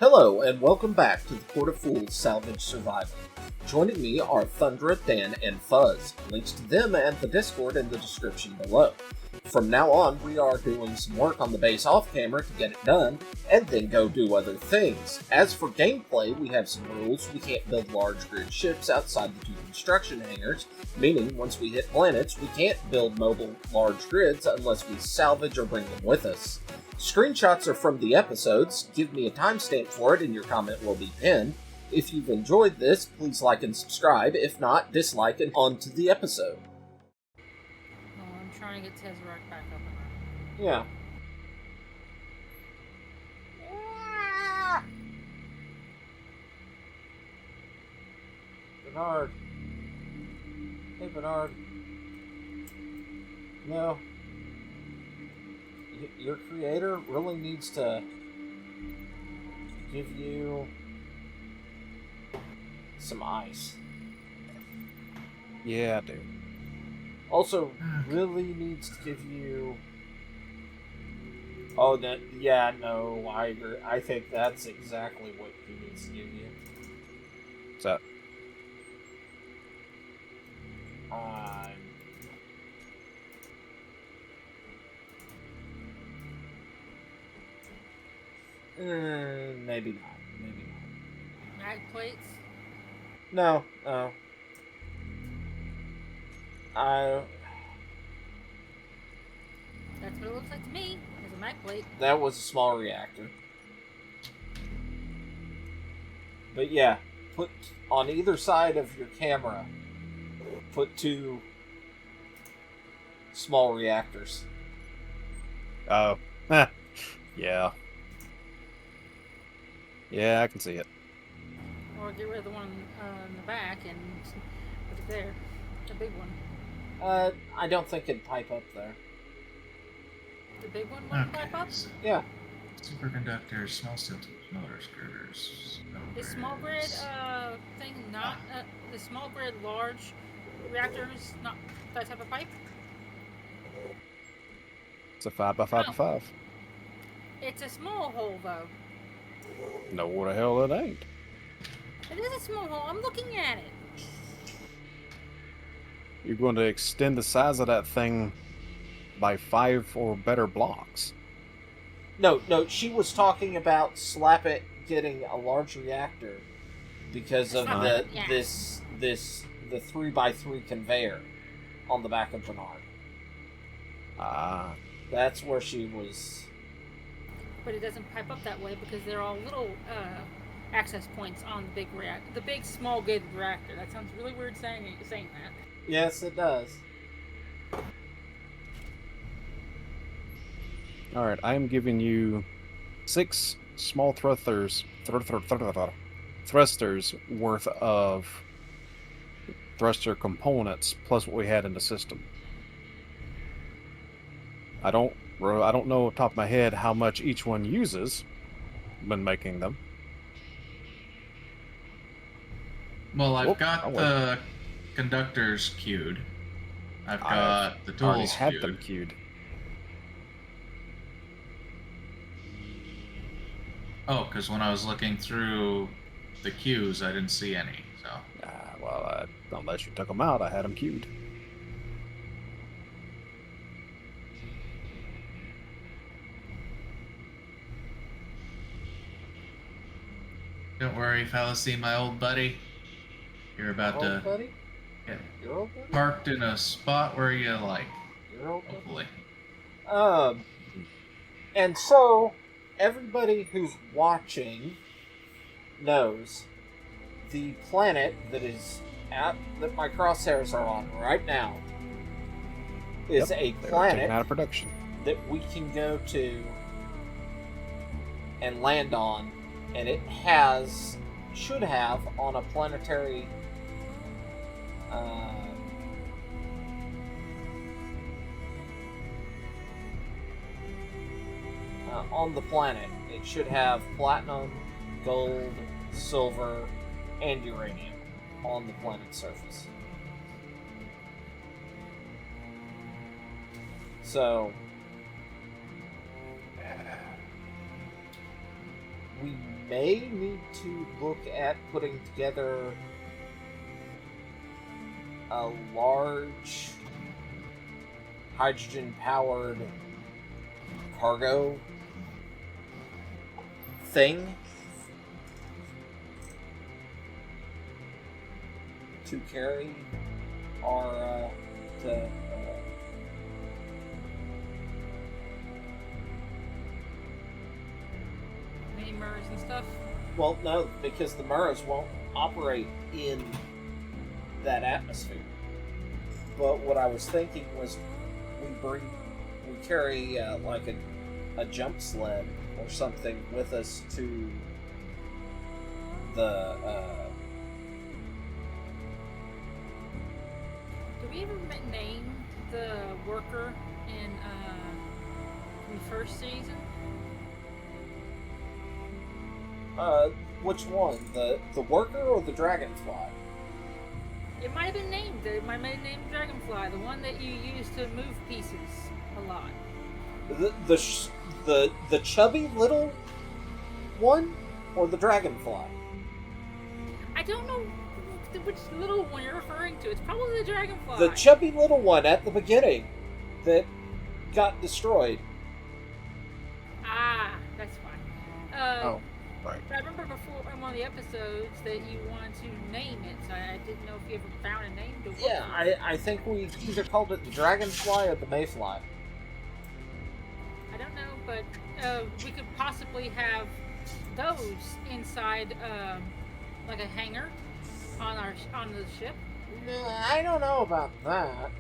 Hello, and welcome back to the Port of Fools Salvage Survival. Joining me are Thundra, Dan, and Fuzz. Links to them and the Discord in the description below. From now on, we are doing some work on the base off-camera to get it done, and then go do other things. As for gameplay, we have some rules. We can't build large grid ships outside the 2 construction hangars, meaning once we hit planets, we can't build mobile large grids unless we salvage or bring them with us. Screenshots are from the episodes. Give me a timestamp for it and your comment will be pinned. If you've enjoyed this, please like and subscribe. If not, dislike and on to the episode. Oh, I'm trying to get Tesseract back up. Yeah. Bernard. Hey, Bernard. No. Your creator really needs to give you some ice. Yeah, I do. Also, really needs to give you... Oh, that, yeah, no, I agree. I think that's exactly what he needs to give you. What's that? Maybe not. Maybe not. Mag plates? No, no. That's what it looks like to me. There's a mag plate. That was a small reactor. But yeah, put on either side of your camera, put 2 small reactors. Oh. Yeah. Yeah, I can see it. Or get rid of the one in the back and put it there. The big one. I don't think it'd pipe up there. The big one wouldn't pipe up? Yeah. Superconductors, small systems, motors, girders. Is small grid thing not the small grid large reactors not that type of pipe? It's a 5x5x5. It's a small hole though. No, what the hell it ain't. It is a small hole. I'm looking at it. You're going to extend the size of that thing by 5 or better blocks. No, she was talking about getting a large reactor because of the 3x3 conveyor on the back of Bernard. Ah. That's where she was. But it doesn't pipe up that way because they're all little access points on the big reactor, the big small grid reactor. That sounds really weird saying that. Yes, it does. Alright, I am giving you 6 small thrusters worth of thruster components plus what we had in the system. I don't know off the top of my head how much each one uses when making them. Well, I've got the conductors queued. I've got the tools had them queued. Oh, because when I was looking through the queues, I didn't see any. So. Unless you took them out, I had them queued. Don't worry, Fallacy, my old buddy. You're about to get parked in a spot where you like. Your old hopefully. Buddy? And so, everybody who's watching knows the planet that my crosshairs are on right now is a planet out of production that we can go to and land on, and it should have on a planetary on the planet. It should have platinum, gold, silver, and uranium on the planet's surface. So we may need to look at putting together a large hydrogen-powered cargo thing to carry our mini mirrors and stuff. well, no, because the mirrors won't operate in that atmosphere. But what I was thinking was we carry like a jump sled or something with us to the Did we ever name the worker in the first season? which one? The worker or the dragonfly? It might have been named. It might have been named Dragonfly, the one that you use to move pieces a lot. The chubby little one or the dragonfly? I don't know which little one you're referring to. It's probably the Dragonfly. The chubby little one at the beginning that got destroyed. Ah, that's fine. Oh, right. I remember before in one of the episodes that you wanted to name it, so I didn't know if you ever found a name to work Yeah, with. I think we either called it the dragonfly or the mayfly. I don't know, but we could possibly have those inside, like a hangar on the ship. No, I don't know about that.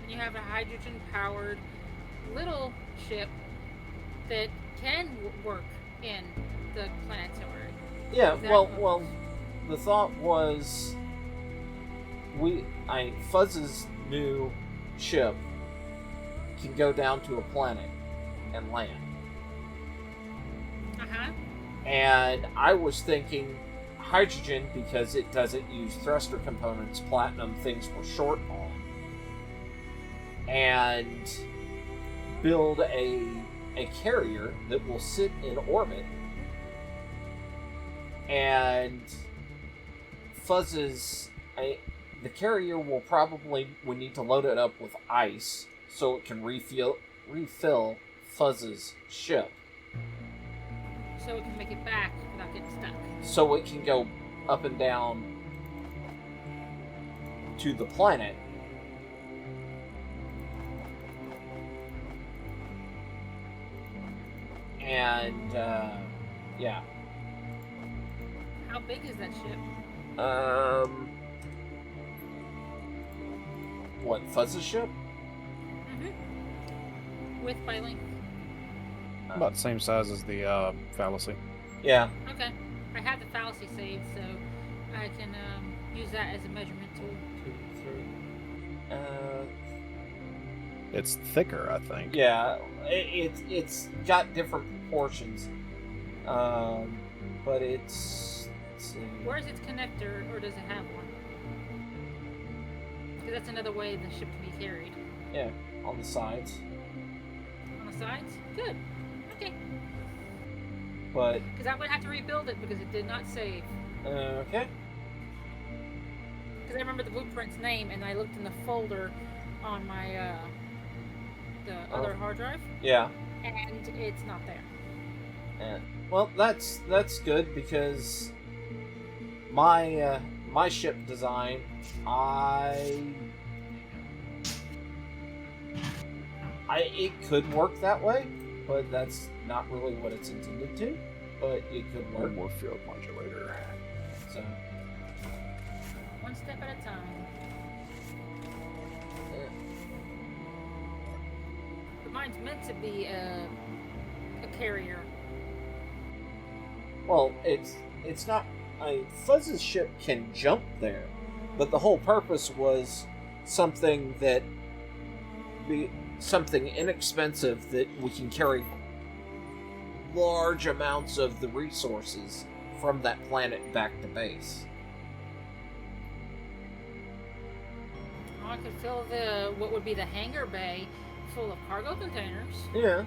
And you have a hydrogen-powered little ship that can work in the planetary. Yeah, Exactly. well, the thought was Fuzz's new ship can go down to a planet and land. Uh-huh. And I was thinking hydrogen, because it doesn't use thruster components, platinum things we're short on, and build a carrier that will sit in orbit, and Fuzz's the carrier will probably, we need to load it up with ice so it can refill Fuzz's ship, So it can make it back without getting stuck. so it can go up and down to the planet. And yeah. How big is that ship? What, Fuzz's ship? Mm-hmm. Width by length. About the same size as the Fallacy. Yeah. Okay. I have the fallacy saved, so I can use that as a measurement tool. 2, 3. It's thicker, I think. Yeah. It's got different proportions. But it's. Let's see. Where's its connector, or does it have one? Because that's another way the ship can be carried. Yeah, on the sides. On the sides? Good. Okay. But Because I would have to rebuild it because it did not save. okay. Because I remember the blueprint's name, and I looked in the folder on my the other hard drive, Yeah. and it's not there. And, well, that's good, because my my ship design, it could work that way, but that's not really what it's intended to. But it could One work. more field modulator. So One step at a time. yeah. But mine's meant to be a carrier. Well, it's not. Fuzz's ship can jump there, but the whole purpose was something something inexpensive that we can carry large amounts of the resources from that planet back to base. Oh, I could fill what would be the hangar bay full of cargo containers. Yeah.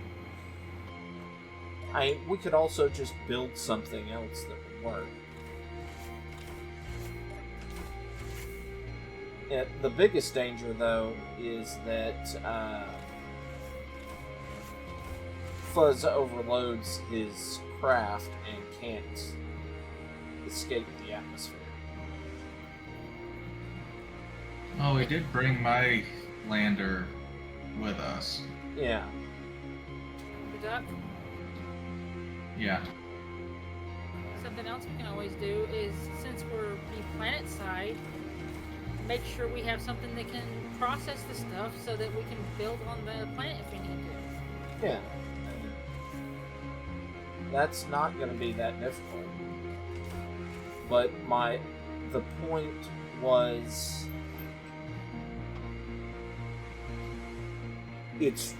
we could also just build something else that would work. The biggest danger, though, is that Fuzz overloads his craft and can't escape the atmosphere. Oh, we did bring my lander with us. Yeah. The duck. Yeah. Something else we can always do is, since we're the planet side, make sure we have something that can process the stuff so that we can build on the planet if we need to. Yeah. That's not going to be that difficult. But the point was, it's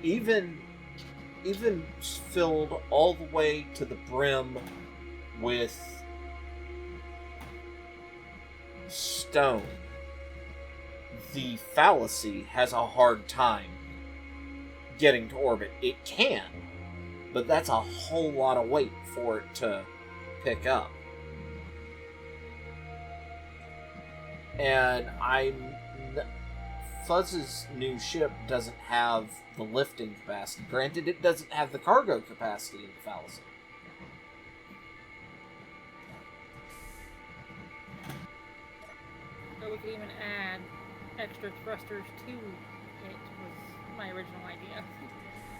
even filled all the way to the brim with stone, the Fallacy has a hard time getting to orbit. It can, but that's a whole lot of weight for it to pick up. And Fuzz's new ship doesn't have the lifting capacity. Granted, it doesn't have the cargo capacity in the Fallacy. Or we could even add extra thrusters to it, was my original idea.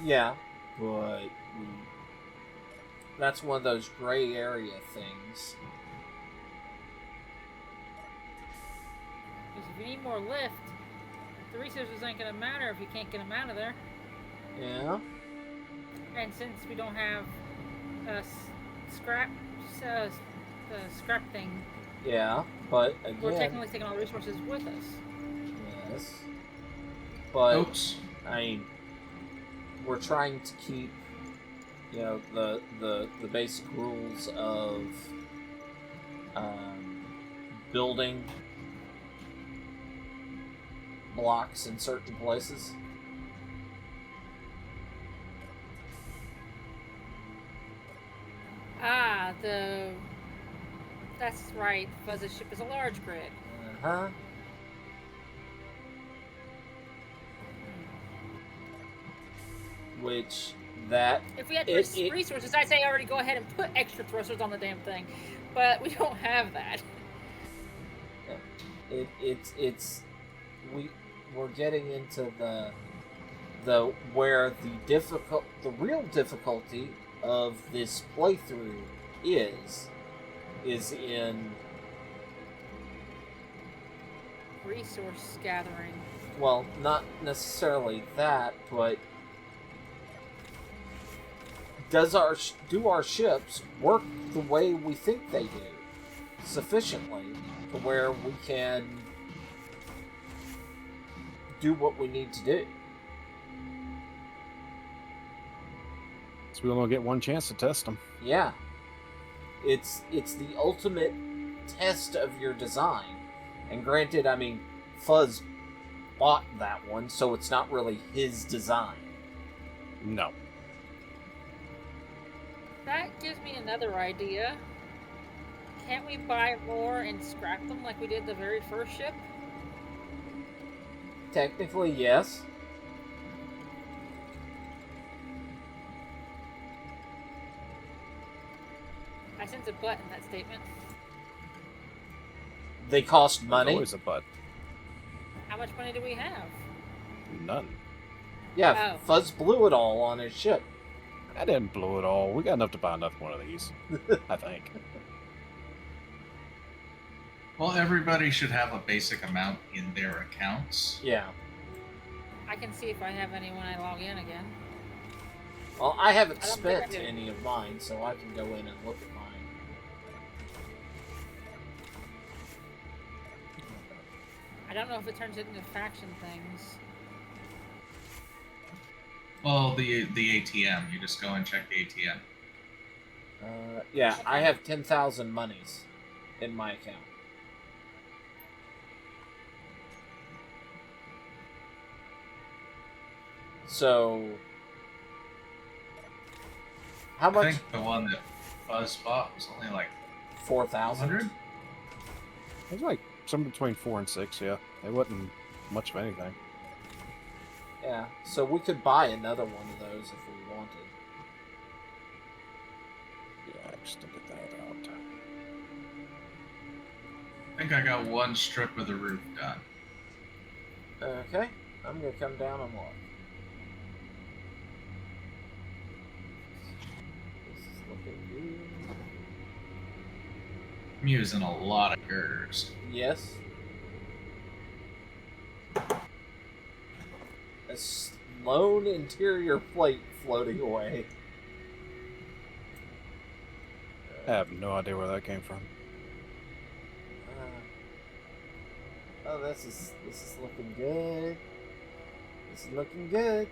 Yeah, but that's one of those gray area things. Because if you need more lift, the resources ain't going to matter if you can't get them out of there. Yeah. And since we don't have the scrap thing, Yeah, but again, we're technically taking all the resources with us. Yes. But Oops. I mean, we're trying to keep, the basic rules of building blocks in certain places. That's right. Fuzz's ship is a large grid. Uh-huh. Which, if we had resources, I'd say already go ahead and put extra thrusters on the damn thing. But we don't have that. We're getting into the real difficulty of this playthrough is in resource gathering. Well, not necessarily that, but do our ships work the way we think they do sufficiently to where we can do what we need to do? So we only get one chance to test them. Yeah. It's the ultimate test of your design. And granted, I mean, Fuzz bought that one, so it's not really his design. No. That gives me another idea. Can't we buy more and scrap them like we did the very first ship? Technically, yes. I sense a butt in that statement. They cost money. There's always a but. How much money do we have? None. Yeah, Oh. Fuzz blew it all on his ship. I didn't blow it all. We got enough to buy another one of these. I think. Well, everybody should have a basic amount in their accounts. Yeah. I can see if I have any when I log in again. Well, I haven't I don't think I spent do. any of mine, so I can go in and look at mine. I don't know if it turns it into faction things. Well, the ATM. You just go and check the ATM. Yeah, I have 10,000 monies in my account. So, how much? I think the one that Fuzz bought was only like 4,000. It was like somewhere between 4 and 6. Yeah, it wasn't much of anything. Yeah, so we could buy another one of those if we wanted. Yeah, just to get that out. I think I got one strip of the roof done. Okay, I'm gonna come down and look. This is looking good. I'm using a lot of girders. Yes. A lone interior plate floating away. I have no idea where that came from. Oh, this is looking good. This is looking good.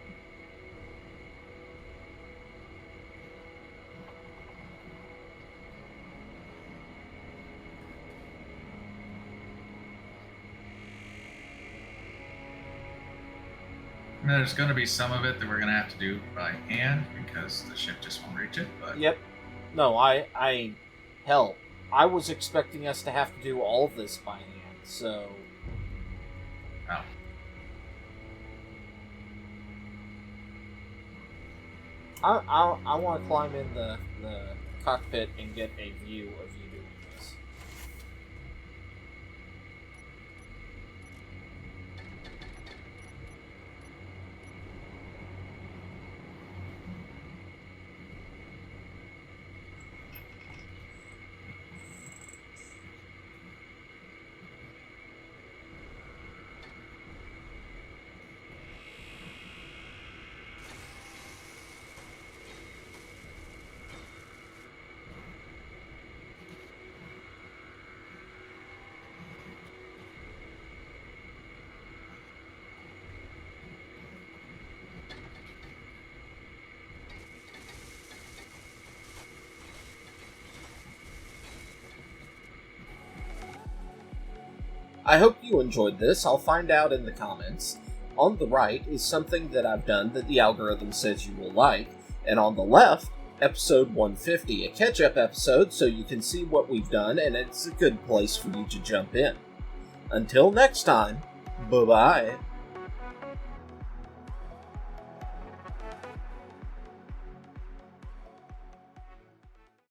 There's going to be some of it that we're going to have to do by hand because the ship just won't reach it. But Yep. No, hell, I was expecting us to have to do all of this by hand, so. Oh. I want to climb in the cockpit and get a view of you doing this. I hope you enjoyed this. I'll find out in the comments. On the right is something that I've done that the algorithm says you will like, and on the left, episode 150, a catch-up episode so you can see what we've done, and it's a good place for you to jump in. Until next time, bye-bye.